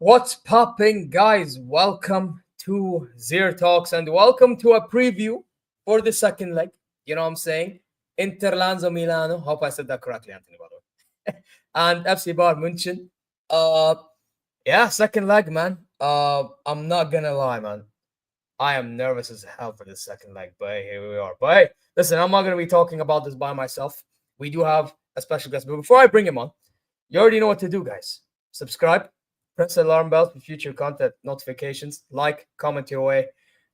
What's popping, guys? Welcome to ZeerTalks and welcome to a preview for the second leg. You know what I'm saying? Inter Lanzo Milano. Hope I said that correctly, Anthony, by the way. And FC Bayern München. Second leg, man. I'm not gonna lie, man. I am nervous as hell for this second leg, but hey, here we are. But hey, listen, I'm not gonna be talking about this by myself. We do have a special guest, but before I bring him on, you already know what to do, guys. Subscribe. Press the alarm bell for future content notifications. Like, comment your way.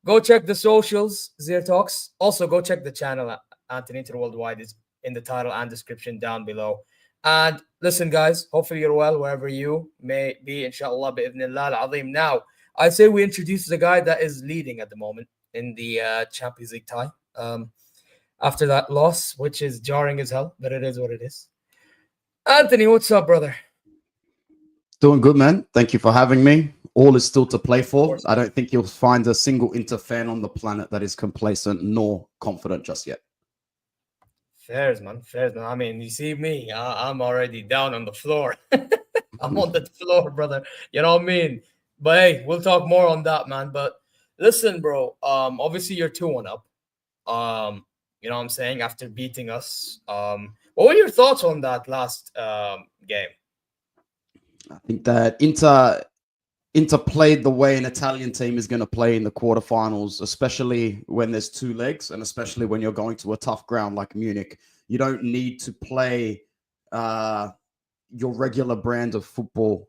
Go check the socials, ZeerTalks. Also, go check the channel. Anthony Inter Worldwide is in the title and description down below. And listen, guys, hopefully you're well wherever you may be. Inshallah, bi'idhnillah al-azim. Now, I say we introduce the guy that is leading at the moment in the Champions League tie. After that loss, which is jarring as hell, but it is what it is. Anthony, what's up, brother? Doing good, man. Thank you for having me. All is still to play for. I don't think you'll find a single Inter fan on the planet that is complacent nor confident just yet. Fairs, man. I mean, you see me. I'm already down on the floor. I'm on the floor, brother. You know what I mean? But hey, we'll talk more on that, man. But listen, bro. Obviously you're 2-1 up. You know what I'm saying? After beating us. What were your thoughts on that last game? I think that Inter played the way an Italian team is going to play in the quarterfinals, especially when there's two legs and especially when you're going to a tough ground like Munich. You don't need to play your regular brand of football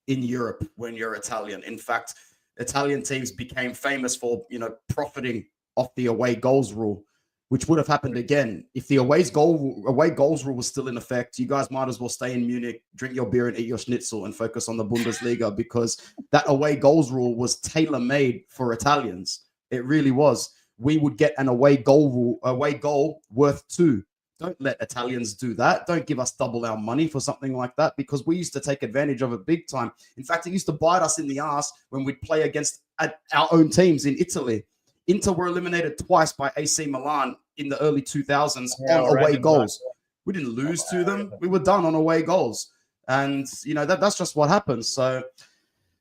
in Europe when you're Italian. In fact, Italian teams became famous for, profiting off the away goals rule, which would have happened again. If the away goals rule was still in effect, you guys might as well stay in Munich, drink your beer and eat your schnitzel and focus on the Bundesliga, because that away goals rule was tailor-made for Italians. It really was. We would get an away goal worth 2. Don't let Italians do that. Don't give us double our money for something like that, because we used to take advantage of it big time. In fact, it used to bite us in the ass when we'd play against our own teams in Italy. Inter were eliminated twice by AC Milan in the early 2000s on away goals. We didn't lose to them. We were done on away goals. And, that's just what happens. So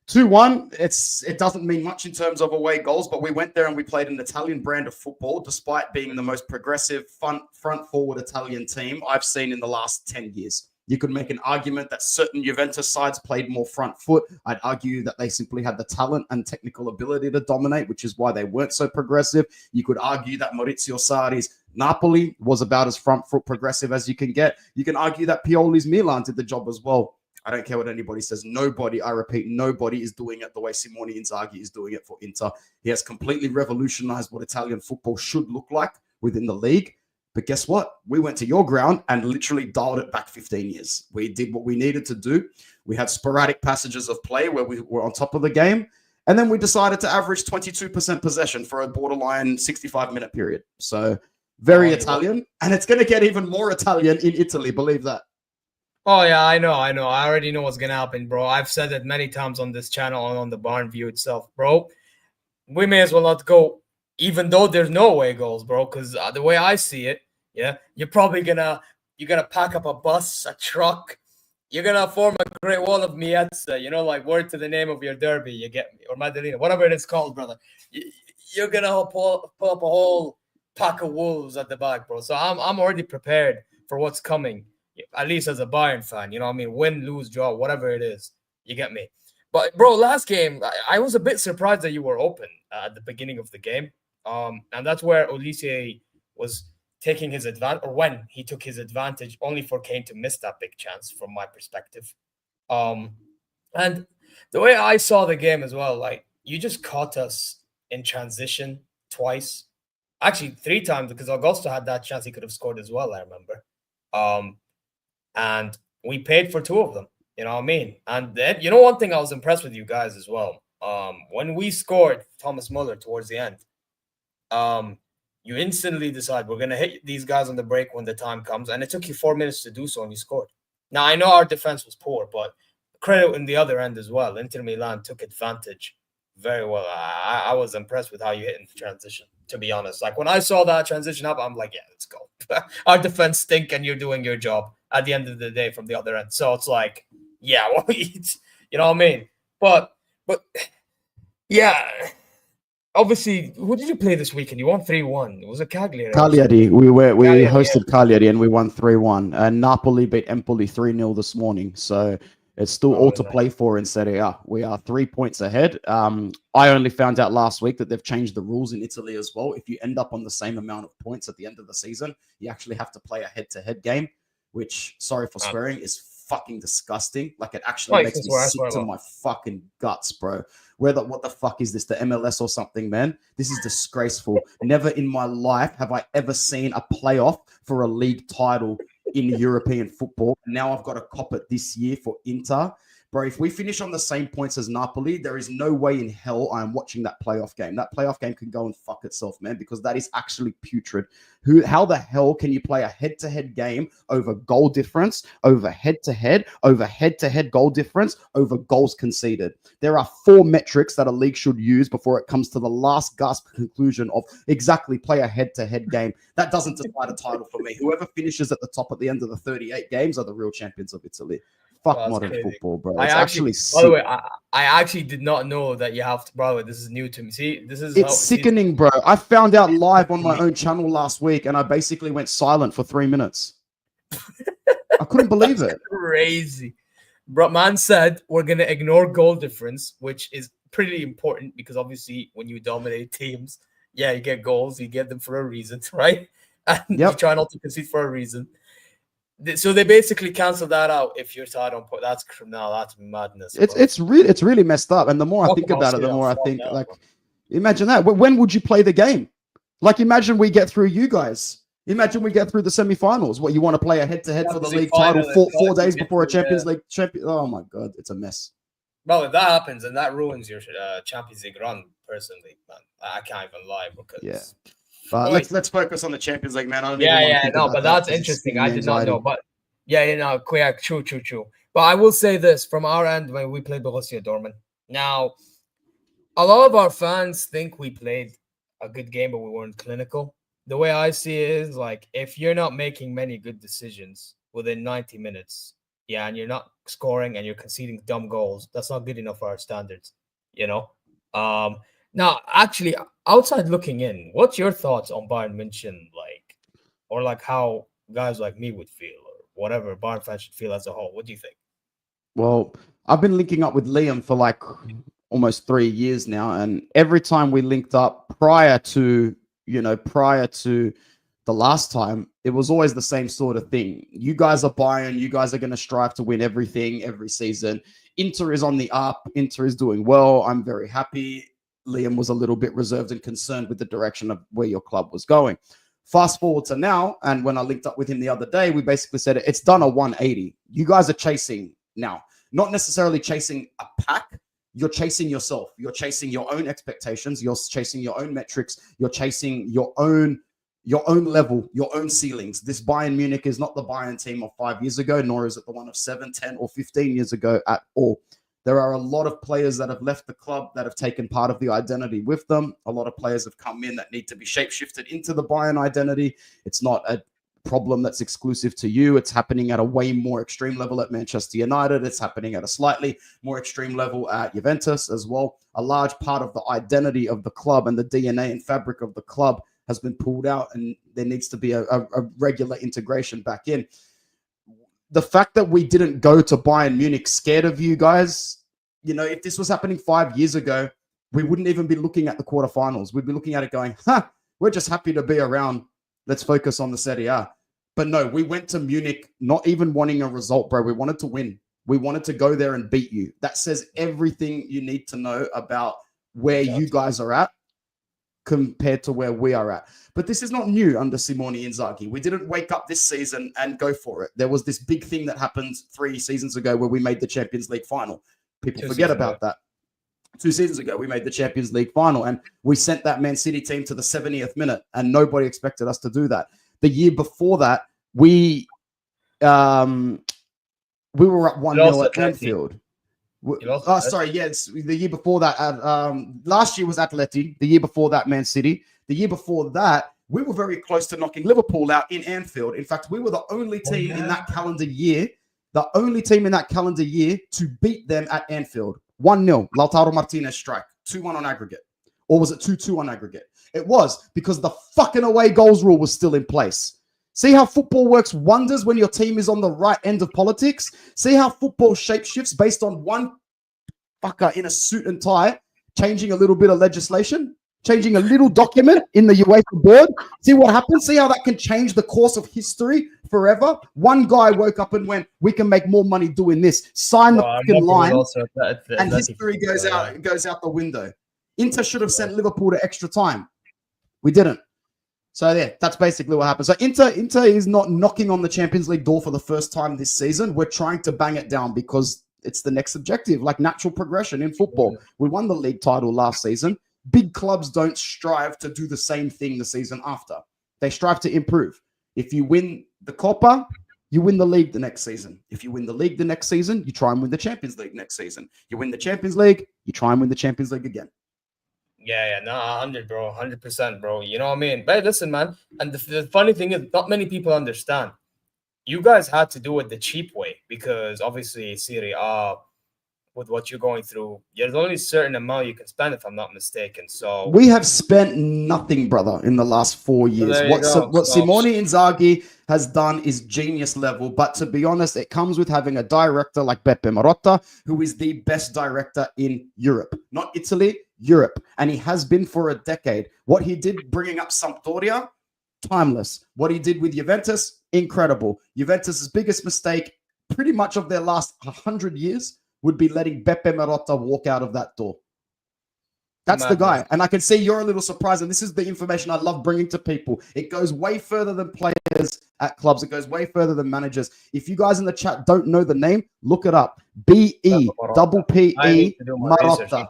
2-1, it doesn't mean much in terms of away goals, but we went there and we played an Italian brand of football, despite being the most progressive, front-forward Italian team I've seen in the last 10 years. You could make an argument that certain Juventus sides played more front foot. I'd argue that they simply had the talent and technical ability to dominate, which is why they weren't so progressive. You could argue that Maurizio Sarri's Napoli was about as front foot progressive as you can get. You can argue that Pioli's Milan did the job as well. I don't care what anybody says. Nobody, I repeat, nobody is doing it the way Simone Inzaghi is doing it for Inter. He has completely revolutionized what Italian football should look like within the league. But guess what? We went to your ground and literally dialed it back 15 years. We did what we needed to do. We had sporadic passages of play where we were on top of the game. And then we decided to average 22% possession for a borderline 65-minute period. So very Italian. And it's going to get even more Italian in Italy. Believe that. Oh, yeah, I know. I already know what's going to happen, bro. I've said it many times on this channel and on the Barn View itself, bro. We may as well not go, even though there's no away goals, bro, because the way I see it, yeah, you're probably gonna pack up a bus, a truck. You're gonna form a great wall of Miezza, like word to the name of your derby. You get me, or Madalena, whatever it is called, brother. You're gonna pull up a whole pack of wolves at the back, bro. So I'm already prepared for what's coming, at least as a Bayern fan. You know what I mean? Win, lose, draw, whatever it is. You get me? But bro, last game I was a bit surprised that you were open at the beginning of the game. And that's where Olise was taking his advantage, or when he took his advantage, only for Kane to miss that big chance from my perspective. And the way I saw the game as well, like, you just caught us in transition twice. Actually, 3 times, because Augusto had that chance he could have scored as well, I remember. And we paid for 2 of them, you know what I mean? And then, one thing I was impressed with you guys as well. When we scored Thomas Muller towards the end, you instantly decide we're going to hit these guys on the break when the time comes. And it took you 4 minutes to do so, and you scored. Now, I know our defense was poor, but credit in the other end as well. Inter Milan took advantage very well. I was impressed with how you hit in the transition, to be honest. Like, when I saw that transition up, I'm like, yeah, let's go. Our defense stink, and you're doing your job at the end of the day from the other end. So it's like, yeah, well, you know what I mean? but yeah. Obviously, who did you play this weekend? You won 3-1. It was a Cagliari. Cagliari. We Cagliari, hosted Cagliari and we won 3-1. And Napoli beat Empoli 3-0 this morning. So it's still all to play for in Serie A. We are 3 points ahead. I only found out last week that they've changed the rules in Italy as well. If you end up on the same amount of points at the end of the season, you actually have to play a head-to-head game, which, sorry for swearing, is fucking disgusting. Like, it actually makes me sick to my fucking guts, bro. What the fuck is this? The MLS or something, man? This is disgraceful. Never in my life have I ever seen a playoff for a league title in European football. Now I've got to cop it this year for Inter. Bro, if we finish on the same points as Napoli, there is no way in hell I am watching that playoff game. That playoff game can go and fuck itself, man, because that is actually putrid. How the hell can you play a head-to-head game over goal difference, over head-to-head goal difference, over goals conceded? There are 4 metrics that a league should use before it comes to the last gasp conclusion of exactly play a head-to-head game. That doesn't decide a title for me. Whoever finishes at the top at the end of the 38 games are the real champions of Italy. Fuck modern football, bro. It's actually sick. By the way, I actually did not know that you have to, brother. This is new to me. See, it's sickening, bro. I found out live on my own channel last week, and I basically went silent for 3 minutes. I couldn't believe it. Crazy. Bro, man said we're gonna ignore goal difference, which is pretty important because obviously when you dominate teams, yeah, you get goals, you get them for a reason, right? And you try not to concede for a reason. So they basically cancel that out if you're tied on point. That's madness. It's really messed up. And the more I think about it, the more I think like, imagine that. When would you play the game? Like, imagine we get through you guys. Imagine we get through the semifinals. What, you want to play a head-to-head for the league title 4 days before a Champions League champion? Oh my God, it's a mess. Well, if that happens, and that ruins your Champions League run, personally, man, I can't even lie because let's focus on the Champions League, man. But that's interesting. I did not know, but true. But I will say this from our end when we played Borussia Dortmund. Now, a lot of our fans think we played a good game, but we weren't clinical. The way I see it is like, if you're not making many good decisions within 90 minutes, and you're not scoring and you're conceding dumb goals, that's not good enough for our standards, you know? Now, actually, outside looking in, what's your thoughts on Bayern München, or how guys like me would feel, or whatever Bayern fans should feel as a whole? What do you think? Well, I've been linking up with Liam for almost 3 years now, and every time we linked up prior to the last time, it was always the same sort of thing. You guys are Bayern. You guys are going to strive to win everything every season. Inter is on the up. Inter is doing well. I'm very happy. Liam was a little bit reserved and concerned with the direction of where your club was going. Fast forward to now, and when I linked up with him the other day, we basically said it's done a 180. You guys are chasing now, not necessarily chasing a pack. You're chasing yourself. You're chasing your own expectations. You're chasing your own metrics. You're chasing your own level, your own ceilings. This Bayern Munich is not the Bayern team of 5 years ago, nor is it the one of 7, 10, or 15 years ago at all. There are a lot of players that have left the club that have taken part of the identity with them. A lot of players have come in that need to be shape-shifted into the Bayern identity. It's not a problem that's exclusive to you. It's happening at a way more extreme level at Manchester United. It's happening at a slightly more extreme level at Juventus as well. A large part of the identity of the club and the DNA and fabric of the club has been pulled out, and there needs to be a regular integration back in. The fact that we didn't go to Bayern Munich scared of you guys, if this was happening 5 years ago, we wouldn't even be looking at the quarterfinals. We'd be looking at it going, we're just happy to be around. Let's focus on the Serie A. But no, we went to Munich not even wanting a result, bro. We wanted to win. We wanted to go there and beat you. That says everything you need to know about where you guys are at compared to where we are at. But this is not new under Simone Inzaghi. We didn't wake up this season and go for it. There was this big thing that happened 3 seasons ago where we made the Champions League final. People forget about that. 2 seasons ago, we made the Champions League final, and we sent that Man City team to the 70th minute, and nobody expected us to do that. The year before that, we were at 1-0 at Anfield. The year before that, last year was Atleti. The year before that, Man City. The year before that, we were very close to knocking Liverpool out in Anfield. In fact, we were the only team in that calendar year, to beat them at Anfield. 1-0, Lautaro Martinez strike, 2-1 on aggregate. Or was it 2-2 on aggregate? It was, because the fucking away goals rule was still in place. See how football works wonders when your team is on the right end of politics? See how football shapeshifts based on one fucker in a suit and tie changing a little bit of legislation? Changing a little document in the UEFA board. See what happens? See how that can change the course of history forever? One guy woke up and went, we can make more money doing this. Sign the fucking line, and history goes out the window. Inter should have sent Liverpool to extra time. We didn't. So yeah, that's basically what happened. So Inter is not knocking on the Champions League door for the first time this season. We're trying to bang it down because it's the next objective, like natural progression in football. We won the league title last season. Big clubs don't strive to do the same thing the season after. They strive to improve. If you win the Copa, you win the league the next season. If you win the league the next season, you try and win the Champions League next season. You win the Champions League, you try and win the Champions League again. Yeah, no, 100, bro, 100%, bro. You know what I mean? But listen, man, and the funny thing is, not many people understand. You guys had to do it the cheap way because obviously, Serie A, with what you're going through, there's only a certain amount you can spend, if I'm not mistaken. So we have spent nothing, brother, in the last 4 years. So what Simone Inzaghi has done is genius level. But to be honest, it comes with having a director like Beppe Marotta, who is the best director in Europe, not Italy, Europe. And he has been for a decade. What he did bringing up Sampdoria, timeless. What he did with Juventus, incredible. Juventus' biggest mistake pretty much of their last 100 years would be letting Beppe Marotta walk out of that door. That's the guy. And I can see you're a little surprised. And this is the information I love bringing to people. It goes way further than players at clubs. It goes way further than managers. If you guys in the chat don't know the name, look it up. B-E-P-P-E Marotta.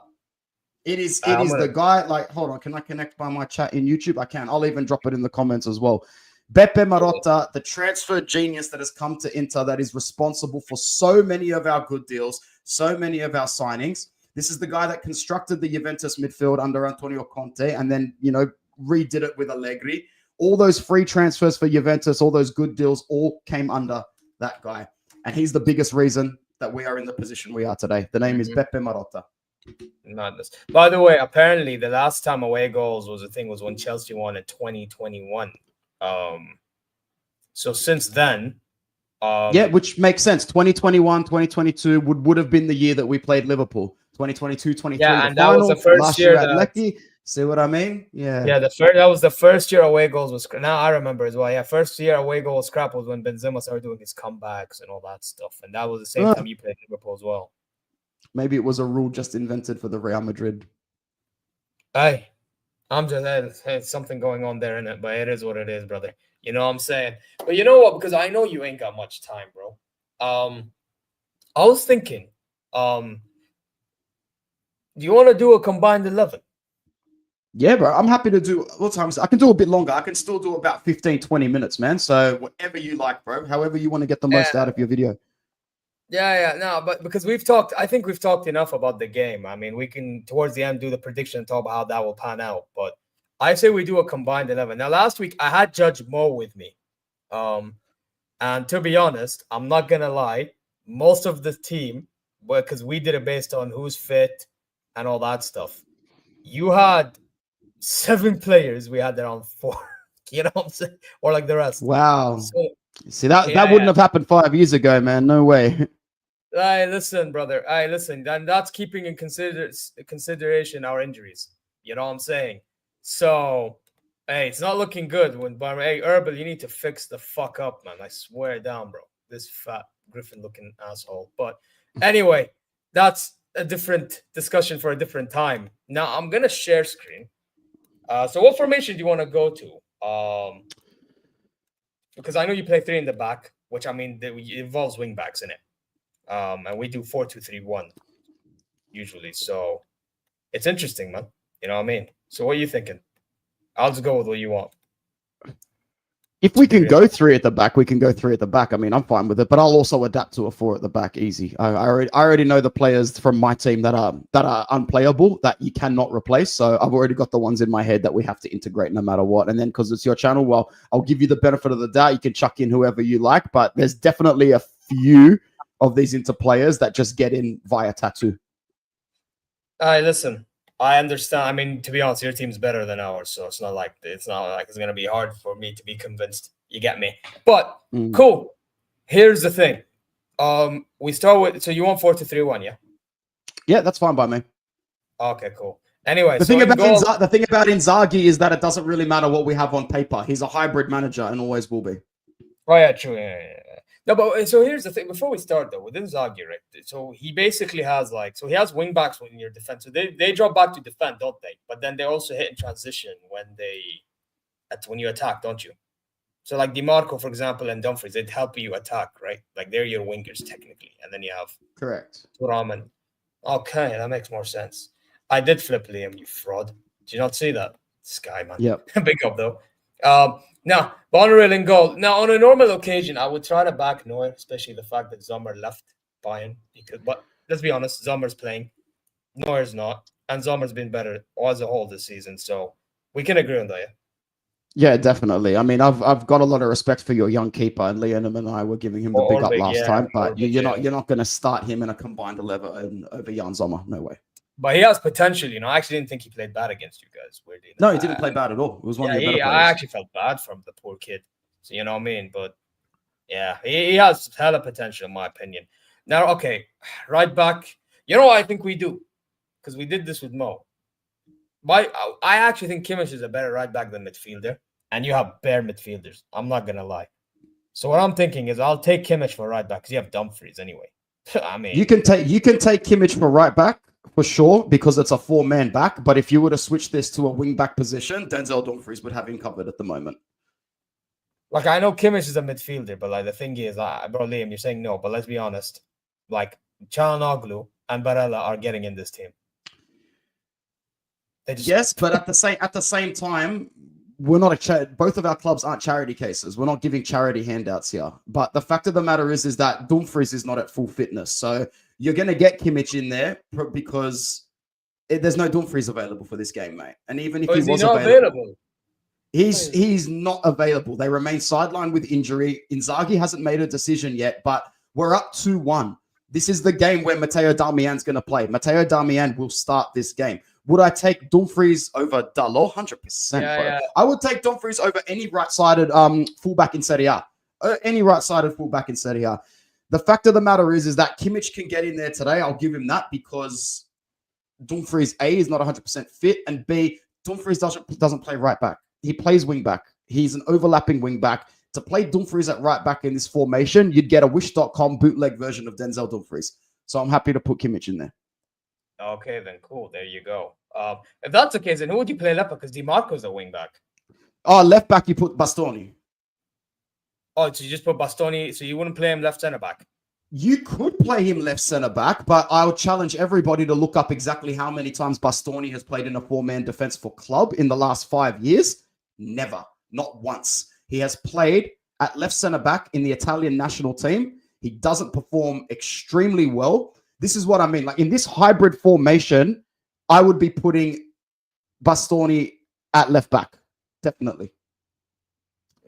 It is the guy. Like, hold on. Can I connect by my chat in YouTube? I can. I'll even drop it in the comments as well. Beppe Marotta, the transfer genius that has come to Inter, that is responsible for so many of our good deals, so many of our signings. This is the guy that constructed the Juventus midfield under Antonio Conte and then, redid it with Allegri. All those free transfers for Juventus, all those good deals, all came under that guy. And he's the biggest reason that we are in the position we are today. The name is Beppe Marotta. Madness. By the way, apparently the last time away goals was when Chelsea won in 2021. So since then, which makes sense. 2021, 2022 would have been the year that we played Liverpool. 2022, 23. Yeah, and that was the first year at Lecky. See what I mean? Yeah. Yeah, that was the first year away goals was. Now I remember as well. Yeah, first year away goal scrap was when Benzema started doing his comebacks and all that stuff, and that was the same time you played Liverpool as well. Maybe it was a rule just invented for the Real Madrid. Hey, I'm just there's something going on there in it, but it is what it is, brother. You know what I'm saying? But you know what? Because I know you ain't got much time, bro. I was thinking, do you want to do a combined 11? Yeah, bro. I'm happy to do what times. I can do a bit longer. I can still do about 15, 20 minutes, man. So whatever you like, bro. However you want to get the most out of your video. Yeah. No, but because I think we've talked enough about the game. I mean, we can, towards the end, do the prediction and talk about how that will pan out. But I say we do a combined 11. Now, last week, I had Judge Mo with me. And to be honest, I'm not going to lie. Most of the team, because we did it based on who's fit and all that stuff. You had 7 players. We had around 4. You know what I'm saying? Or like the rest. Wow. So, see, that wouldn't have happened 5 years ago, man. No way. Hey, listen, brother. Hey, listen. And that's keeping in consideration our injuries. You know what I'm saying? So, hey, it's not looking good. Hey, Herbal, you need to fix the fuck up, man. I swear down, bro. This fat Griffin-looking asshole. But anyway, that's a different discussion for a different time. Now, I'm going to share screen. So what formation do you want to go to? Because I know you play 3 in the back, which, I mean, it involves wing backs in it. And we do 4-2-3-1 usually. So it's interesting, man. You know what I mean? So what are you thinking? I'll just go with what you want. If we can go 3 at the back, we can go 3 at the back. I mean, I'm fine with it, but I'll also adapt to a 4 at the back easy. I already know the players from my team that are unplayable, that you cannot replace. So I've already got the ones in my head that we have to integrate no matter what. And then because it's your channel, well, I'll give you the benefit of the doubt. You can chuck in whoever you like, but there's definitely a few of these Inter players that just get in via tattoo. Listen, I understand. I mean, to be honest, your team's better than ours, so it's not like it's gonna be hard for me to be convinced. You get me? But cool. Here's the thing. We start with, so you want 4-3-1, yeah? Yeah, that's fine by me. Okay, cool. Anyway, The so thing in about goal, Inzaghi is that it doesn't really matter what we have on paper. He's a hybrid manager and always will be. oh yeah, true. Yeah. No, but so here's the thing. Before we start though, with Inzaghi, right? So he basically has so he has wing backs in your defense. So they drop back to defend, don't they? But then they also hit in transition when you attack, don't you? So like DiMarco, for example, and Dumfries, they'd help you attack, right? Like they're your wingers technically, and then you have Correct. Thuram. Okay, that makes more sense. I did flip Liam, you fraud. Did you not see that? This guy, man. Yep. Big up though. Now, Bonneril in goal. Now, on a normal occasion, I would try to back Neuer, especially the fact that Sommer left Bayern. But let's be honest, Sommer's playing. Neuer's not. And Sommer's been better as a whole this season. So we can agree on that, yeah? Yeah, definitely. I mean, I've got a lot of respect for your young keeper, and Leonham and I were giving him the big up last time. But you're not going to start him in a combined 11 over Jan Sommer. No way. But he has potential, I actually didn't think he played bad against you guys. Weirdly, no, he didn't play bad at all. It was one of your better players. I actually felt bad from the poor kid. So you know what I mean? But yeah, he has hella potential, in my opinion. Now, okay, right back. You know what I think we do? Because we did this with Mo. I actually think Kimmich is a better right back than midfielder, and you have bare midfielders. I'm not gonna lie. So what I'm thinking is I'll take Kimmich for right back because you have Dumfries anyway. I mean, you can take Kimmich for right back for sure because it's a 4-man back. But if you were to switch this to a wing back position, Denzel Dumfries would have him covered at the moment. Like I know Kimmich is a midfielder, but like the thing is, bro, Liam, you're saying no, but let's be honest. Like Çalhanoğlu and Barella are getting in this team. Yes, but at the same time, we're not both of our clubs aren't charity cases. We're not giving charity handouts here. But the fact of the matter is that Dumfries is not at full fitness. So you're going to get Kimmich in there because there's no Dumfries available for this game, mate. And even if he was available, he's not available. They remain sidelined with injury. Inzaghi hasn't made a decision yet, but we're up 2-1. This is the game where Matteo Darmian's going to play. Matteo Darmian will start this game. Would I take Dumfries over Dalot? 100%. Yeah. I would take Dumfries over any right-sided fullback in Serie A. Any right-sided fullback in Serie A. The fact of the matter is that Kimmich can get in there today. I'll give him that because Dumfries, A, is not 100% fit, and B, Dumfries doesn't play right back. He plays wing back. He's an overlapping wing back. To play Dumfries at right back in this formation, you'd get a Wish.com bootleg version of Denzel Dumfries. So I'm happy to put Kimmich in there. Okay, then cool. There you go. If that's the case, then who would you play left back? Because DiMarco's a wing back. Oh, left back, you put Bastoni. Oh, so you just put Bastoni, so you wouldn't play him left centre back? You could play him left centre back, but I would challenge everybody to look up exactly how many times Bastoni has played in a 4-man defense for club in the last 5 years. Never. Not once. He has played at left centre back in the Italian national team. He doesn't perform extremely well. This is what I mean. Like in this hybrid formation, I would be putting Bastoni at left back. Definitely.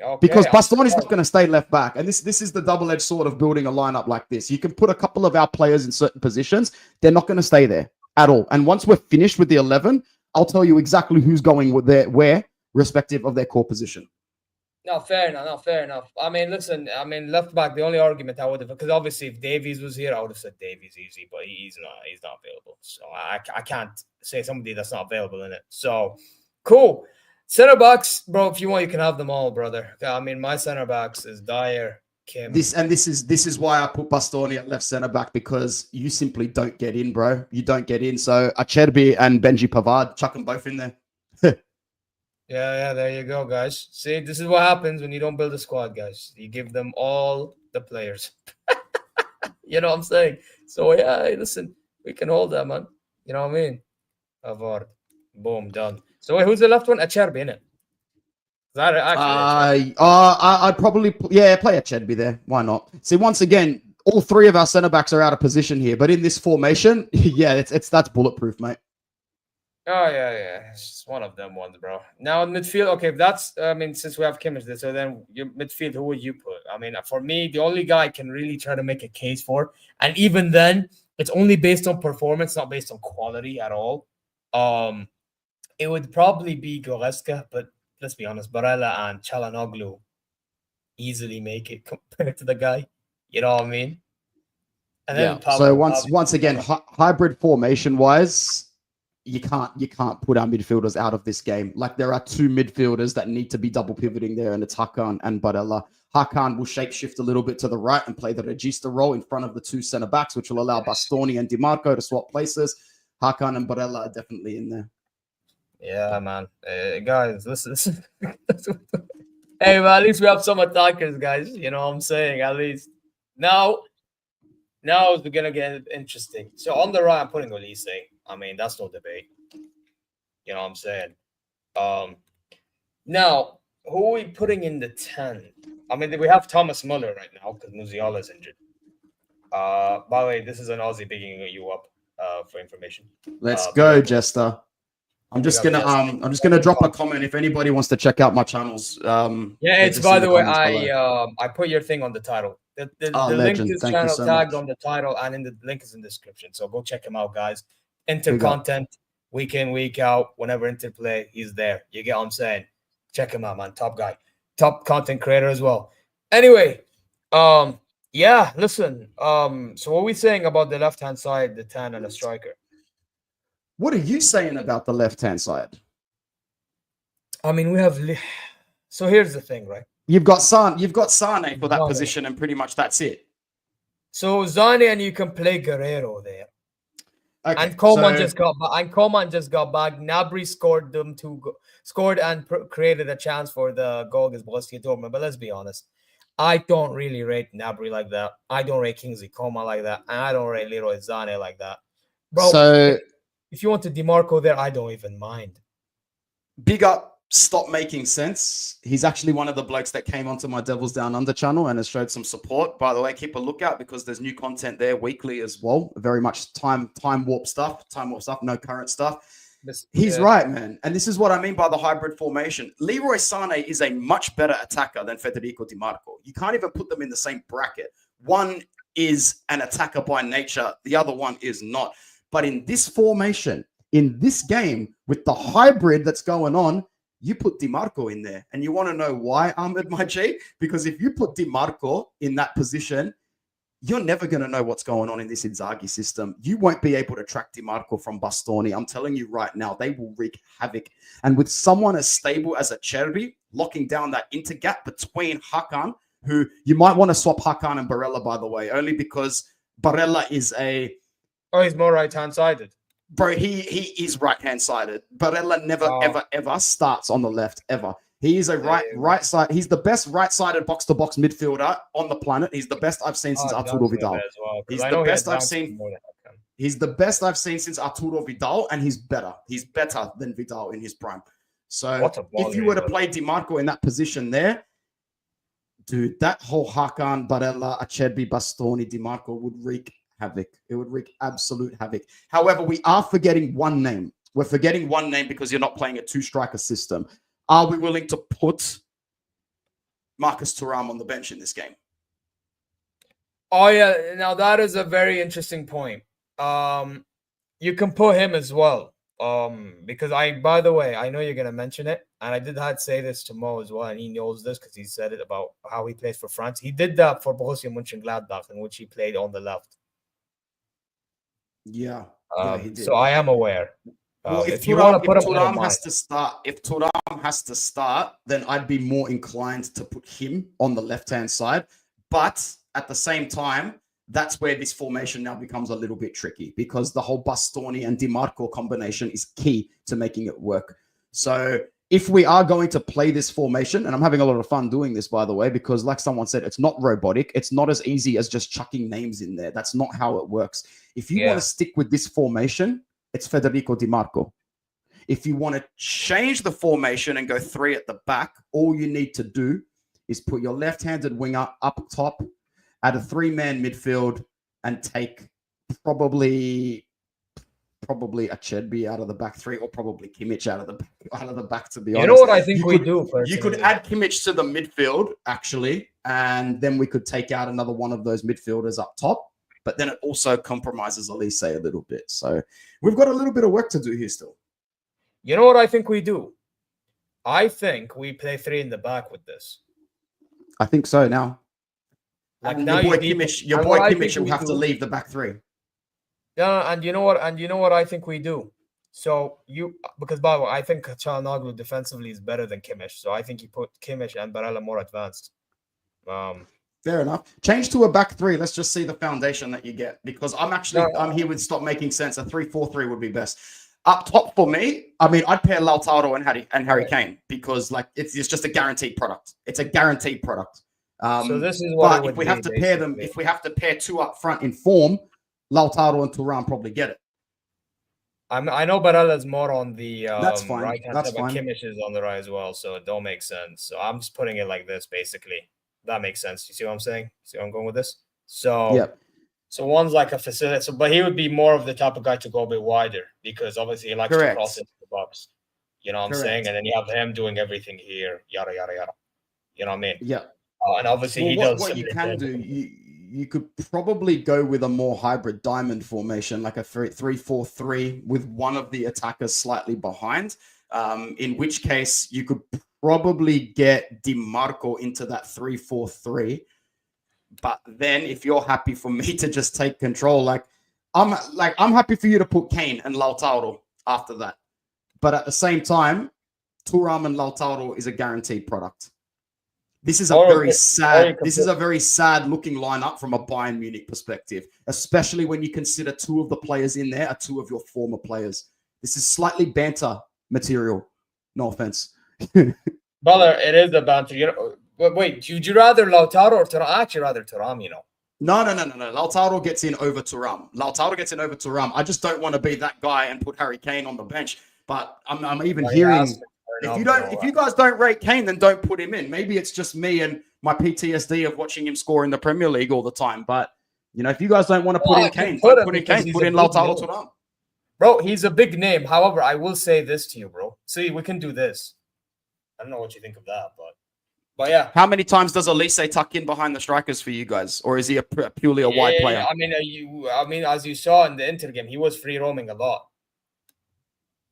Okay, because Bastoni's not going to stay left back. And this is the double-edged sword of building a lineup like this. You can put a couple of our players in certain positions. They're not going to stay there at all. And once we're finished with the 11, I'll tell you exactly who's going with where, respective of their core position. No, fair enough. I mean, listen, left back, the only argument I would have, because obviously if Davies was here, I would have said Davies easy, but he's not available. So I can't say somebody that's not available in it. So, cool. Center backs, bro, if you want, you can have them all, brother. I mean, my center backs is Dyer, Kim. This is why I put Bastoni at left center back, because you simply don't get in, bro. You don't get in. So Acerbi and Benji Pavard, chuck them both in there. Yeah, there you go, guys. See, this is what happens when you don't build a squad, guys. You give them all the players. You know what I'm saying? So, yeah, hey, listen, we can hold that, man. You know what I mean? Pavard. Boom, done. So, wait, who's the left one? Acerbi, innit? I'd probably, play Acerbi there. Why not? See, once again, all three of our centre backs are out of position here, but in this formation, that's bulletproof, mate. Oh, yeah. It's just one of them ones, bro. Now, in midfield, okay, that's, since we have Kimmich there, so then your midfield, who would you put? I mean, for me, the only guy I can really try to make a case for, and even then, It's only based on performance, not based on quality at all. It would probably be Goretzka, but let's be honest, Barella and Çalhanoğlu easily make it compared to the guy. You know what I mean? And Yeah. then Pablo, So once again, hybrid formation wise, you can't put our midfielders out of this game. Like there are two midfielders that need to be double pivoting there, and it's Hakan and Barella. Hakan will shapeshift a little bit to the right and play the regista role in front of the two center backs, which will allow Bastoni and Di Marco to swap places. Hakan and Barella are definitely in there. Yeah, man. Guys, listen. Hey, man, at least we have some attackers, guys. You know what I'm saying? At least now it's gonna get interesting. So on the right, I'm putting Olise. I mean, that's no debate. You know what I'm saying? Now, who are we putting in the 10? I mean, we have Thomas Muller right now because Musiala is injured. By the way, this is an Aussie picking you up for information. Let's go, Jester. I'm just gonna drop a comment if anybody wants to check out my channels. It's by the way, I put your thing on the title. The link to his channel tagged on the title, and the link is in the description. So go check him out, guys. Inter content, week in, week out. Whenever Inter play, he's there. You get what I'm saying? Check him out, man. Top guy, top content creator as well. Anyway, yeah. Listen, so what are we saying about the left hand side, the 10 and a striker? What are you saying about the left-hand side? I mean, we have. So here's the thing, right? You've got Sane for that position, and pretty much that's it. So Sane, and you can play Guerrero there. Okay, and Coman just got back. Gnabry scored and created a chance for the goal against Borussia Dortmund. But let's be honest, I don't really rate Gnabry like that. I don't rate Kingsley Coman like that, and I don't rate Leroy Sane like that, bro. So if you want to DeMarco there, I don't even mind. Big up. Stop making sense. He's actually one of the blokes that came onto my Devils Down Under channel and has showed some support. By the way, keep a lookout because there's new content there weekly as well. Very much time warp stuff, no current stuff. He's right, man. And this is what I mean by the hybrid formation. Leroy Sane is a much better attacker than Federico Di Marco. You can't even put them in the same bracket. One is an attacker by nature. The other one is not. But in this formation, in this game, with the hybrid that's going on, you put Di Marco in there. And you want to know why, Ahmed, my G? Because if you put Di Marco in that position, you're never going to know what's going on in this Inzaghi system. You won't be able to track Di Marco from Bastoni. I'm telling you right now, they will wreak havoc. And with someone as stable as Acerbi, locking down that intergap between Hakan, who you might want to swap Hakan and Barella, by the way, only because Barella is a... Oh, he's more right-hand-sided. Bro, he is right-hand-sided. Barella never, ever starts on the left, ever. He is a right side. He's the best right-sided box-to-box midfielder on the planet. He's the best I've seen since Arturo Vidal. He's the best I've seen. He's the best I've seen since Arturo Vidal, and he's better. He's better than Vidal in his prime. So if you were to play Di Marco in that position there, dude, that whole Hakan, Barella, Acerbi, Bastoni, Di Marco would wreak havoc. It would wreak absolute havoc. However, we are forgetting one name. We're forgetting one name because you're not playing a two-striker system. Are we willing to put Marcus Thuram on the bench in this game? Oh, yeah. Now, that is a very interesting point. You can put him as well. Because by the way, I know you're going to mention it. And I did have to say this to Mo as well. And he knows this because he said it about how he plays for France. He did that for Borussia Mönchengladbach, in which he played on the left. Yeah, he did. So I am aware. Well, if Thuram has to start, then I'd be more inclined to put him on the left-hand side. But at the same time, that's where this formation now becomes a little bit tricky because the whole Bastoni and Di Marco combination is key to making it work. So if we are going to play this formation, and I'm having a lot of fun doing this, by the way, because like someone said, it's not robotic. It's not as easy as just chucking names in there. That's not how it works. If you want to stick with this formation, it's Federico Di Marco. If you want to change the formation and go three at the back, all you need to do is put your left-handed winger up top at a three-man midfield and take probably Acerbi out of the back three, or probably Kimmich out of the back. To be honest, you know what I think we do. Personally. You could add Kimmich to the midfield actually, and then we could take out another one of those midfielders up top. but then it also compromises Elise a little bit. So we've got a little bit of work to do here still. You know what I think we do? I think we play 3 in the back with this. I think so now. Like and now your boy Kimmich will have to leave the back 3. Yeah, and you know what? And you know what I think we do? So because by the way, I think Çalhanoğlu defensively is better than Kimmich. So I think you put Kimmich and Barella more advanced. Fair enough. Change to a back 3. Let's just see the foundation that you get. Because I'm here with Stop Making Sense. A 3-4-3 would be best. Up top for me, I mean, I'd pair Lautaro and Harry Kane because like it's just a guaranteed product. It's a guaranteed product. So this is what. But if we have to pair them, if we have to pair 2 up front in form, Lautaro and Thuram probably get it. I know Barella's more on the that's fine. right hand That's side, fine. but Kimmich is on the right as well, so it don't make sense. So I'm just putting it like this, basically. That makes sense. You see what I'm saying? See where I'm going with this? So yeah. So one's like a facility, but he would be more of the type of guy to go a bit wider because obviously he likes to cross into the box. You know what I'm saying? And then you have him doing everything here, yada yada yada. You know what I mean? Yeah. And obviously he does. What you can do, you could probably go with a more hybrid diamond formation, like a 3-4-3 with one of the attackers slightly behind. In which case you could probably get DiMarco into that 3-4-3. But then if you're happy for me to just take control, I'm happy for you to put Kane and Lautaro after that. But at the same time, Thuram and Lautaro is a guaranteed product. This is a very sad looking lineup from a Bayern Munich perspective, especially when you consider 2 of the players in there are 2 of your former players. This is slightly banter material. No offense. Brother, it is the banter. You know, but wait, would you rather Lautaro or Thuram? I actually rather Thuram, you know. No. Lautaro gets in over Thuram. I just don't want to be that guy and put Harry Kane on the bench. But I'm even hearing if you guys don't rate Kane, then don't put him in. Maybe it's just me and my PTSD of watching him score in the Premier League all the time. But you know, if you guys don't want to put in Kane, put in Lautaro Thuram. Bro, he's a big name. However, I will say this to you, bro. See, we can do this. I don't know what you think of that, but yeah. How many times does Elise tuck in behind the strikers for you guys, or is he purely a wide player? I mean, as you saw in the Inter game, he was free roaming a lot.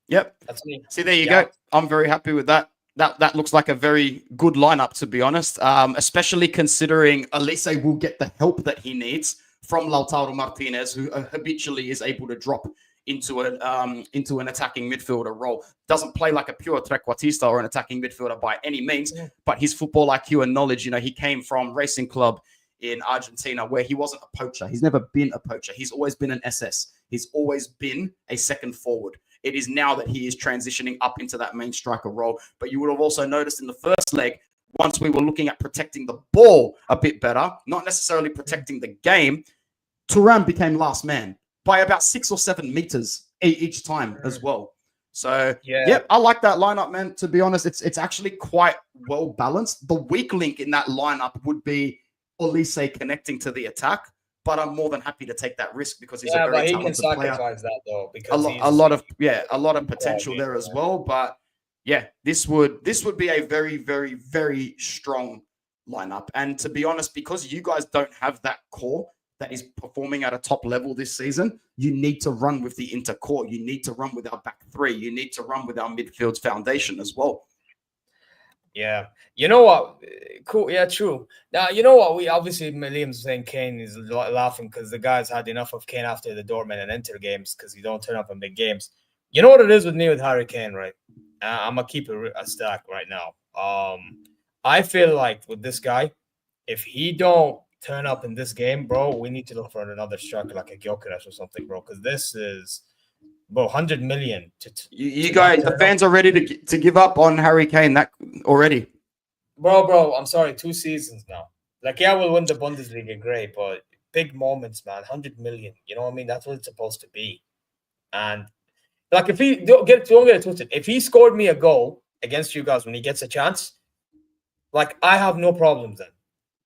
Yep. That's me. See, there you go. I'm very happy with that. That looks like a very good lineup, to be honest. Especially considering Elise will get the help that he needs from Lautaro Martinez, who habitually is able to drop into an attacking midfielder role. Doesn't play like a pure trequartista or an attacking midfielder by any means, but his football IQ and knowledge, you know, he came from Racing Club in Argentina where he wasn't a poacher. He's never been a poacher. He's always been an SS. He's always been a second forward. It is now that he is transitioning up into that main striker role. But you would have also noticed in the first leg, once we were looking at protecting the ball a bit better, not necessarily protecting the game, Thuram became last man by about 6 or 7 meters each time as well. So, yeah, I like that lineup, man. To be honest, it's actually quite well balanced. The weak link in that lineup would be Elise connecting to the attack, but I'm more than happy to take that risk because he's a very talented player. He can sacrifice that though, because a lot of potential there as well. But yeah, this would be a very, very, very strong lineup. And to be honest, because you guys don't have that core that is performing at a top level this season, you need to run with the inter core. You need to run with our back 3. You need to run with our midfield's foundation as well. Yeah. You know what? Cool. Yeah, true. Now, you know what? We obviously, Liam's saying Kane is laughing because the guys had enough of Kane after the Dortmund and Inter games because he don't turn up in big games. You know what it is with me with Harry Kane, right? I'm going to keep it a stack right now. I feel like with this guy, if he don't turn up in this game, bro, we need to look for another striker like a Gyökeres or something, bro, because this is... Bro, 100 million. You guys, the fans are ready to give up on Harry Kane that already. Bro, I'm sorry, 2 seasons now. Like, yeah, we'll win the Bundesliga, great, but big moments, man. 100 million. You know what I mean? That's what it's supposed to be. And like, if he don't get it twisted, if he scored me a goal against you guys when he gets a chance, like, I have no problems then.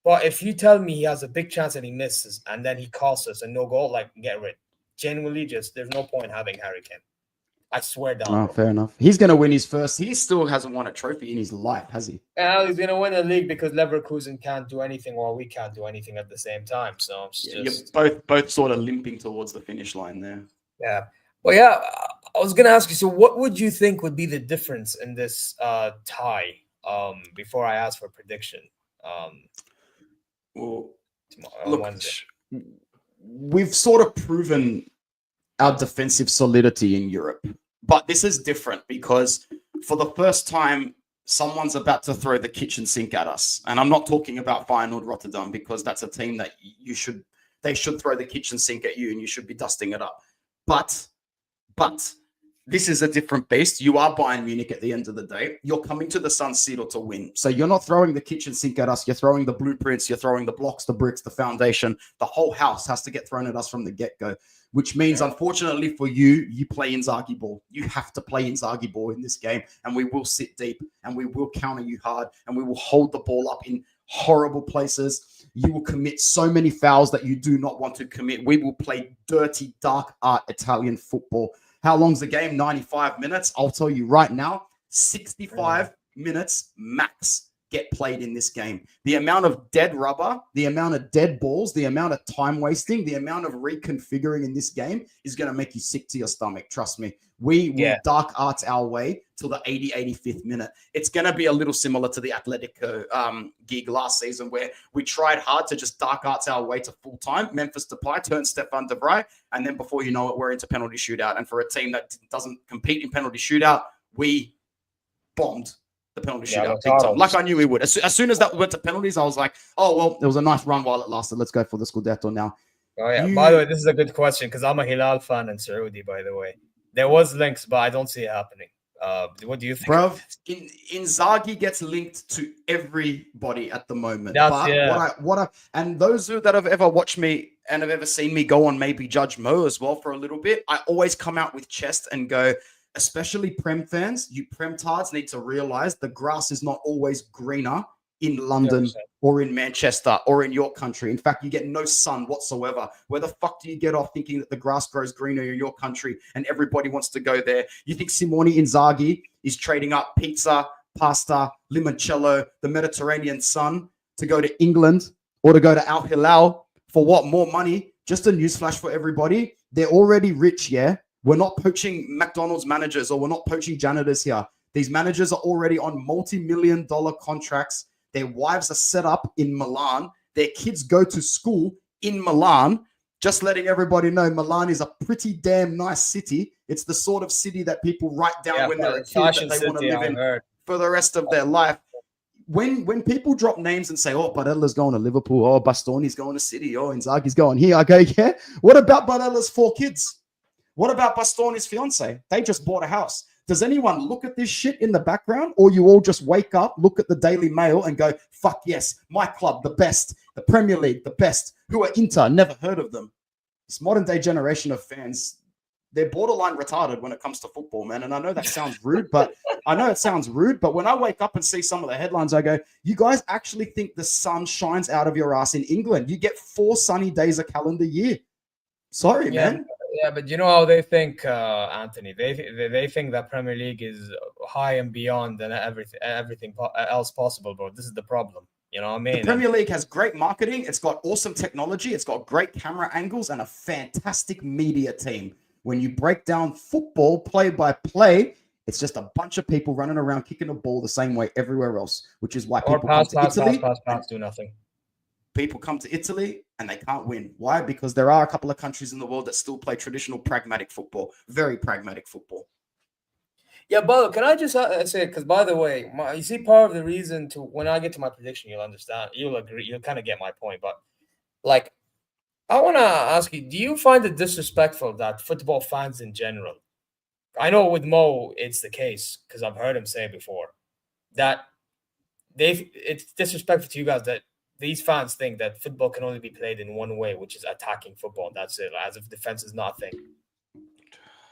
But if you tell me he has a big chance and he misses, and then he costs us a no goal, like, get rid. Genuinely, just there's no point having Harry Kane. I swear down, Oh, bro. fair enough. He's going to win his first. He still hasn't won a trophy in his life, has he? And he's gonna win the league because Leverkusen can't do anything while we can't do anything at the same time. So it's Yeah, just you're both sort of limping towards the finish line there. yeah. Well, yeah. I was gonna ask you. So, what would you think would be the difference in this tie? Before I ask for prediction. Well, On look, Wednesday. we've sort of proven our defensive solidity in Europe, but this is different because for the first time, someone's about to throw the kitchen sink at us. And I'm not talking about Feyenoord Rotterdam because that's a team that they should throw the kitchen sink at you and you should be dusting it up. But this is a different beast. You are Bayern Munich at the end of the day. You're coming to the San Siro to win. So you're not throwing the kitchen sink at us. You're throwing the blueprints. You're throwing the blocks, the bricks, the foundation. The whole house has to get thrown at us from the get-go, which means, unfortunately for you, you play Inzaghi ball. You have to play Inzaghi ball in this game, and we will sit deep, and we will counter you hard, and we will hold the ball up in horrible places. You will commit so many fouls that you do not want to commit. We will play dirty, dark art Italian football. How long's the game? 95 minutes. I'll tell you right now, 65 minutes max get played in this game. The amount of dead rubber, the amount of dead balls, the amount of time wasting, the amount of reconfiguring in this game is going to make you sick to your stomach. Trust me. We will dark arts our way till the 85th minute. It's going to be a little similar to the Atletico gig last season where we tried hard to just dark arts our way to full time. Memphis Depay turned Stefan de Vrij, and then before you know it, we're into penalty shootout. And for a team that doesn't compete in penalty shootout, we bombed the penalty shootout big time. Like I knew we would. As soon as that went to penalties, I was like, oh, well, it was a nice run while it lasted. Let's go for the Scudetto now. Oh, yeah. By the way, this is a good question because I'm a Hilal fan in Saudi, by the way. There was links, but I don't see it happening. What do you think? Bro, Inzaghi gets linked to everybody at the moment. And those that have ever watched me and have ever seen me go on maybe Judge Mo as well for a little bit, I always come out with chest and go, especially Prem fans, you Prem tards need to realize the grass is not always greener in London 100%. Or in Manchester or in your country. In fact, you get no sun whatsoever. Where the fuck do you get off thinking that the grass grows greener in your country and everybody wants to go there? You think Simone Inzaghi is trading up pizza, pasta, limoncello, the Mediterranean sun to go to England or to go to Al Hilal for what? More money? Just a newsflash for everybody. They're already rich, yeah? We're not poaching McDonald's managers or we're not poaching janitors here. These managers are already on multi-million-dollar contracts. Their wives are set up in Milan. Their kids go to school in Milan. Just letting everybody know, Milan is a pretty damn nice city. It's the sort of city that people write down when they're a kid that they want to live in for the rest of their life. When people drop names and say, oh, Barella's going to Liverpool, oh, Bastoni's going to City, oh, Inzaghi's going here, I go, yeah. What about Barella's 4 kids? What about Bastoni's fiance? They just bought a house. Does anyone look at this shit in the background, or you all just wake up, look at the Daily Mail and go, fuck yes, my club, the best, the Premier League, the best, who are Inter, never heard of them. This modern day generation of fans, they're borderline retarded when it comes to football, man. And I know that sounds rude, but when I wake up and see some of the headlines, I go, you guys actually think the sun shines out of your ass in England? You get 4 sunny days a calendar year. Sorry, man. Yeah, but you know how they think, Anthony. They think that Premier League is high and beyond than everything else possible, bro. This is the problem. You know what I mean? The Premier League has great marketing. It's got awesome technology. It's got great camera angles and a fantastic media team. When you break down football play by play, it's just a bunch of people running around kicking a ball the same way everywhere else, which is why people come to Italy. Pass, do nothing. People come to Italy and they can't win. Why? Because there are a couple of countries in the world that still play traditional pragmatic football, very pragmatic football. Yeah, but can I just say, because by the way, you see, part of the reason to when I get to my prediction, you'll understand, you'll agree, you'll kind of get my point. But like, I want to ask you, do you find it disrespectful that football fans in general, I know with Mo it's the case because I've heard him say before that it's disrespectful to you guys that these fans think that football can only be played in one way, which is attacking football. That's it, as if defense is not a thing.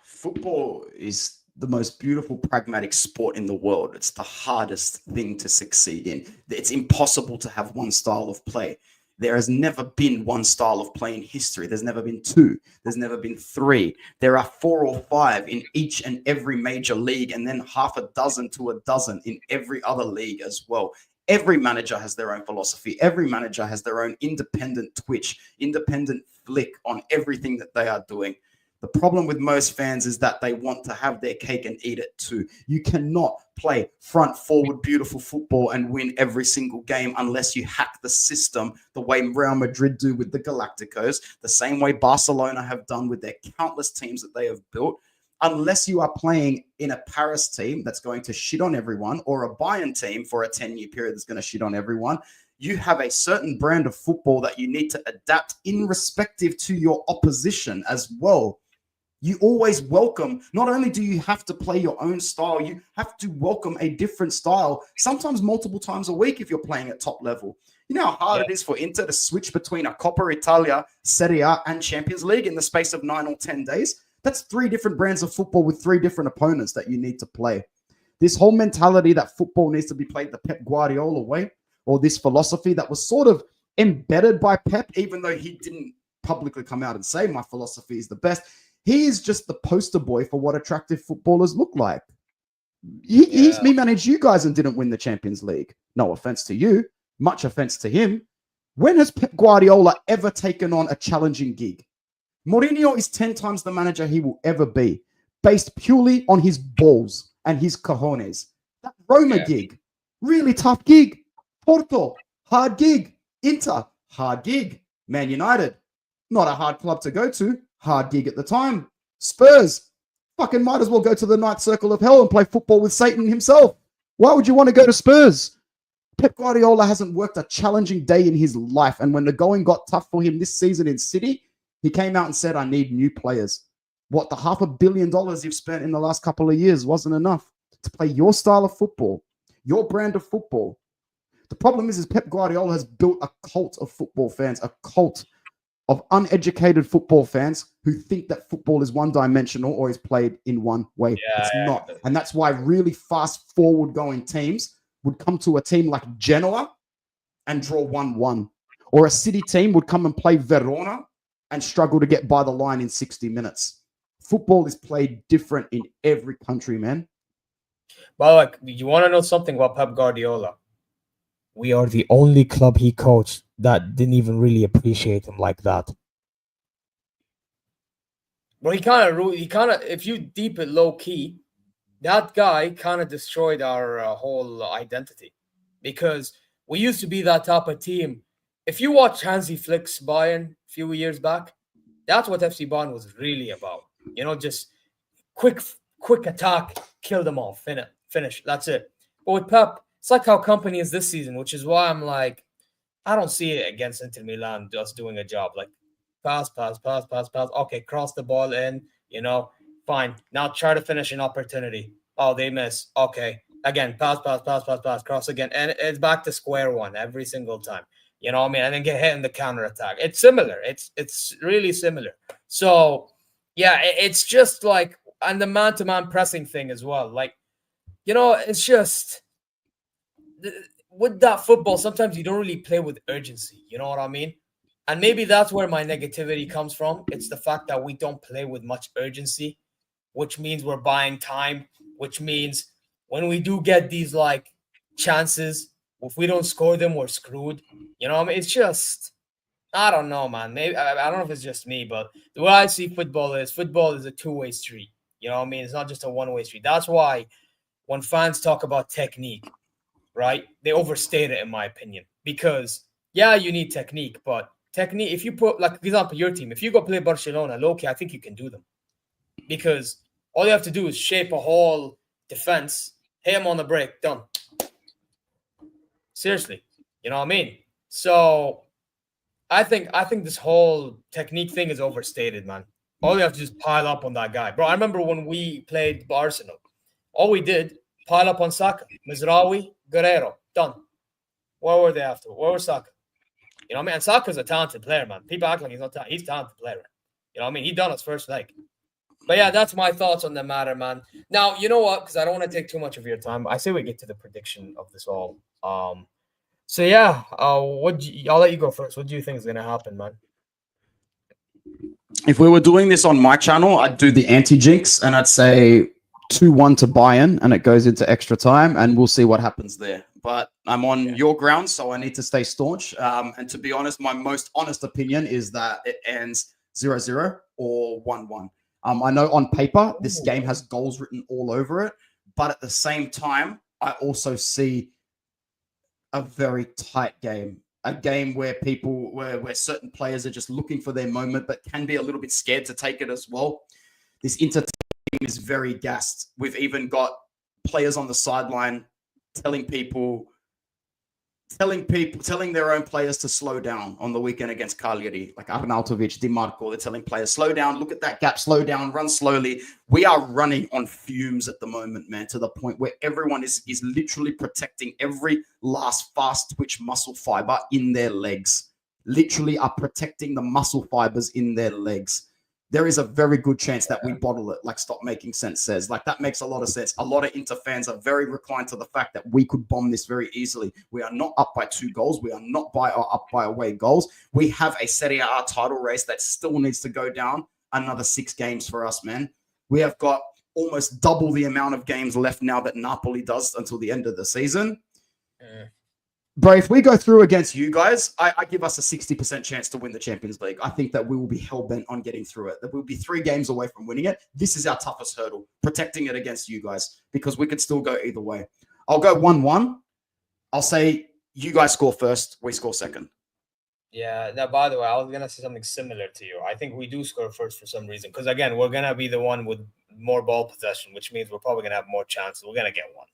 Football is the most beautiful, pragmatic sport in the world. It's the hardest thing to succeed in. It's impossible to have one style of play. There has never been one style of play in history. There's never been two. There's never been three. There are 4 or 5 in each and every major league, and then half a dozen to a dozen in every other league as well. Every manager has their own philosophy. Every manager has their own independent twitch, independent flick on everything that they are doing. The problem with most fans is that they want to have their cake and eat it too. You cannot play front forward beautiful football and win every single game unless you hack the system the way Real Madrid do with the Galacticos, the same way Barcelona have done with their countless teams that they have built. Unless you are playing in a Paris team that's going to shit on everyone, or a Bayern team for a 10-year period that's going to shit on everyone, you have a certain brand of football that you need to adapt in respective to your opposition as well. You always welcome, not only do you have to play your own style, you have to welcome a different style, sometimes multiple times a week if you're playing at top level. You know how hard it is for Inter to switch between a Coppa Italia, Serie A, and Champions League in the space of 9 or 10 days? That's 3 different brands of football with 3 different opponents that you need to play. This whole mentality that football needs to be played the Pep Guardiola way, or this philosophy that was sort of embedded by Pep, even though he didn't publicly come out and say my philosophy is the best. He is just the poster boy for what attractive footballers look like. He managed you guys and didn't win the Champions League. No offense to you, much offense to him. When has Pep Guardiola ever taken on a challenging gig? Mourinho is 10 times the manager he will ever be, based purely on his balls and his cojones. That Roma gig, really tough gig. Porto, hard gig. Inter, hard gig. Man United, not a hard club to go to. Hard gig at the time. Spurs, fucking might as well go to the ninth circle of hell and play football with Satan himself. Why would you want to go to Spurs? Pep Guardiola hasn't worked a challenging day in his life. And when the going got tough for him this season in City, he came out and said, I need new players. What, the $500 million you've spent in the last couple of years wasn't enough to play your style of football, your brand of football. The problem is Pep Guardiola has built a cult of football fans, a cult of uneducated football fans who think that football is one-dimensional or is played in one way. It's not. And that's why really fast forward-going teams would come to a team like Genoa and draw 1-1. Or a City team would come and play Verona and struggle to get by the line in 60 minutes. Football is played different in every country, man. Well, like, you want to know something about Pep Guardiola? We are the only club he coached that didn't even really appreciate him like that. Bro, he kind of, if you deep it low key, that guy kind of destroyed our whole identity, because we used to be that type of team. If you watch Hansi Flick's Bayern a few years back, that's what FC Bayern was really about. You know, just quick attack, kill them all, finish. That's it. But with Pep, it's like how Company is this season, which is why I'm like, I don't see it against Inter Milan just doing a job. Like, pass. Okay, cross the ball in, you know, fine. Now try to finish an opportunity. Oh, they miss. Okay, again, pass, cross again. And it's back to square one every single time. You know what I mean? And then get hit in the counterattack. It's similar. It's really similar. So, yeah, it's just like, and the man-to-man pressing thing as well. Like, you know, it's just, with that football, sometimes you don't really play with urgency. You know what I mean? And maybe that's where my negativity comes from. It's the fact that we don't play with much urgency, which means we're buying time, which means when we do get these, like, chances, if we don't score them, we're screwed. You know what I mean? It's just, I don't know, man. Maybe I don't know if it's just me, but the way I see football is a two-way street. You know what I mean? It's not just a one-way street. That's why when fans talk about technique, right, they overstate it, in my opinion. Because, yeah, you need technique, but technique, if you put, like, for example, your team, if you go play Barcelona, low-key, I think you can do them. Because all you have to do is shape a whole defense, hit them on the break, done. Seriously. You know what I mean? So I think this whole technique thing is overstated, man. All you have to do is pile up on that guy. Bro, I remember when we played Arsenal, all we did, pile up on Saka, Mizraoui, Guerrero, done. Where were they after? Where was Saka? You know what I mean? And Saka's a talented player, man. People act like he's not talented. He's a talented player. You know what I mean? He done his first leg. But yeah, that's my thoughts on the matter, man. Now, you know what? Because I don't want to take too much of your time. I say we get to the prediction of this all. So yeah, I'll let you go first. What do you think is gonna happen, man? If we were doing this on my channel, I'd do the anti-jinx and I'd say 2-1 to Bayern and it goes into extra time and we'll see what happens there. But I'm on your ground, so I need to stay staunch. And to be honest, my most honest opinion is that it ends 0-0 or 1-1. I know on paper, this game has goals written all over it. But at the same time, I also see a very tight game. A game where where certain players are just looking for their moment, but can be a little bit scared to take it as well. This Inter team is very gassed. We've even got players on the sideline telling their own players to slow down on the weekend against Cagliari, like Arnautovic, Di Marco. They're telling players, slow down, look at that gap, slow down, run slowly. We are running on fumes at the moment, man, to the point where everyone is literally protecting every last fast twitch muscle fiber in their legs. Literally are protecting the muscle fibers in their legs. There is a very good chance that we bottle it, like Stop Making Sense says. Like, that makes a lot of sense. A lot of Inter fans are very reclined to the fact that we could bomb this very easily. We are not up by 2 goals. We are not up by away goals. We have a Serie A title race that still needs to go down another 6 games for us, man. We have got almost double the amount of games left now that Napoli does until the end of the season. Bro, if we go through against you guys, I give us a 60% chance to win the Champions League. I think that we will be hell-bent on getting through it. That we'll be 3 games away from winning it. This is our toughest hurdle, protecting it against you guys, because we could still go either way. I'll go 1-1. I'll say you guys score first, we score second. Yeah. Now, by the way, I was gonna say something similar to you. I think we do score first for some reason, because again, we're gonna be the one with more ball possession, which means we're probably gonna have more chances. We're gonna get one.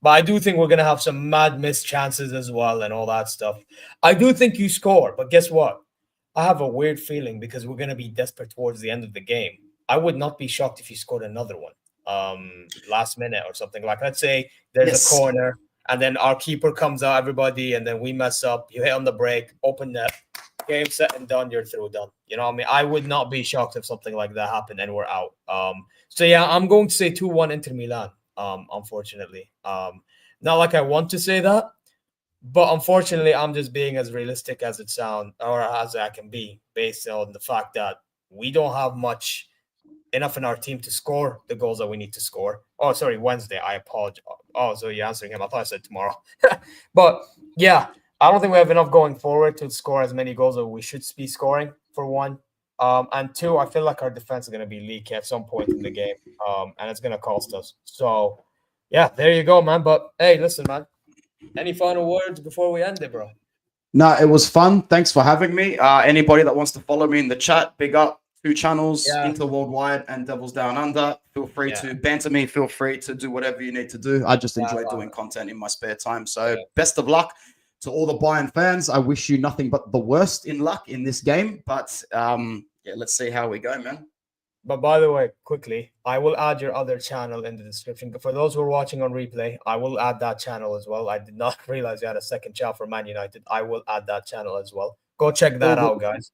But I do think we're gonna have some mad missed chances as well and all that stuff. I do think you score, but guess what? I have a weird feeling because we're gonna be desperate towards the end of the game. I would not be shocked if you scored another one, last minute or something. Like, let's say there's a corner and then our keeper comes out, everybody, and then we mess up. You hit on the break, open net, game set and done. You're through, done. You know what I mean? I would not be shocked if something like that happened and we're out. So yeah, I'm going to say 2-1 Inter Milan. Unfortunately, not like I want to say that, but unfortunately, I'm just being as realistic as it sounds or as I can be, based on the fact that we don't have enough in our team to score the goals that we need to score. Oh, sorry, Wednesday. I apologize. Oh, so you're answering him. I thought I said tomorrow. But yeah, I don't think we have enough going forward to score as many goals that we should be scoring, for one. And 2, I feel like our defense is going to be leaky at some point in the game, and it's going to cost us. So, yeah, there you go, man. But hey, listen, man. Any final words before we end it, bro? No, it was fun. Thanks for having me. Anybody that wants to follow me in the chat, big up. 2 channels, Inter Worldwide and Devils Down Under. Feel free to banter me. Feel free to do whatever you need to do. I just enjoy doing content in my spare time. So best of luck to all the Bayern fans. I wish you nothing but the worst in luck in this game. But yeah, let's see how we go, man. But by the way, quickly, I will add your other channel in the description. For those who are watching on replay, I will add that channel as well. I did not realize you had a second channel for Man United. I will add that channel as well. Go check that out, guys.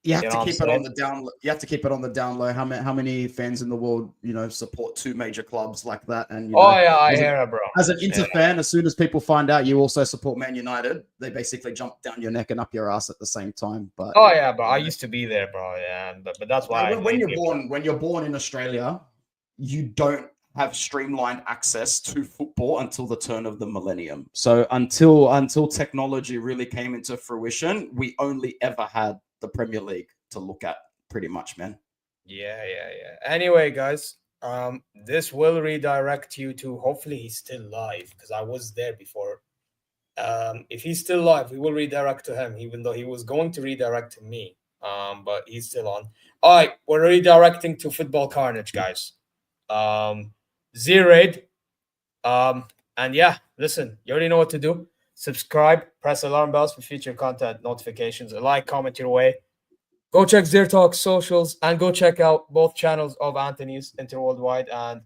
You have to keep it on the down. You have to keep it on the down low. How many fans in the world, support 2 major clubs like that? And I hear it, bro. As an Inter fan, as soon as people find out you also support Man United, they basically jump down your neck and up your ass at the same time. But bro, I used to be there, bro. Yeah, but that's why. When you're born in Australia, you don't have streamlined access to football until the turn of the millennium. So until technology really came into fruition, we only ever had the Premier League to look at, pretty much, man. Yeah. Anyway, guys, this will redirect you to, hopefully he's still live, because I was there before. If he's still live, we will redirect to him, even though he was going to redirect to me. But he's still on. All right, we're redirecting to Football Carnage, guys. ZeerTalks. And yeah, listen, you already know what to do. Subscribe, press alarm bells for future content notifications, a like, comment your way. Go check ZeerTalks socials and go check out both channels of Anthony's, Inter Worldwide and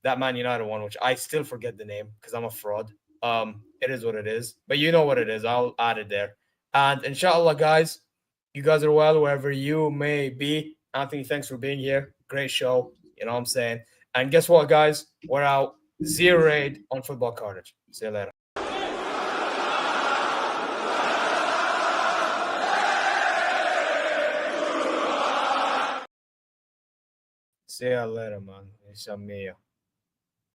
that Man United one, which I still forget the name because I'm a fraud. It is what it is, but you know what it is. I'll add it there. And inshallah, guys, you guys are well wherever you may be. Anthony, thanks for being here. Great show. You know what I'm saying? And guess what, guys? We're out. ZeerTalks on Football Carnage. See you later. See you later, man. It's a meal.